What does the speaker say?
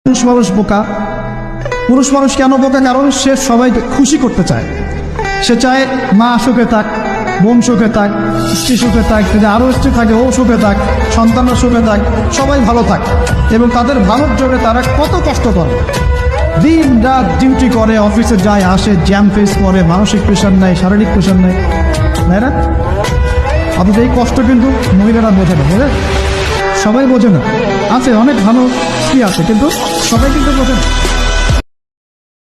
পুরুষ মানুষ বোকা। পুরুষ মানুষ কেন বোকা? কারণ সে সবাইকে খুশি করতে চায়। সে চায় মা সুখে থাক, বোন সুখে থাক, স্ত্রী সুখে থাক, যদি আরও স্ত্রী থাকে ও সুখে থাক, সন্তানরা সুখে থাক, সবাই ভালো থাক। এবং তাদের ভালোর জন্য তারা কত কষ্ট করে, দিন রাত ডিউটি করে, অফিসে যায় আসে, জ্যাম ফেস করে, মানসিক প্রেশার নেয়, শারীরিক প্রেশার নেয়, তাই না? অথচ এই কষ্ট কিন্তু মহিলারা বোঝে না, বোঝে? সবাই বোঝে না। আছে অনেক ভালো স্ত্রী আছে, কিন্তু সবাই কিন্তু বোঝে না।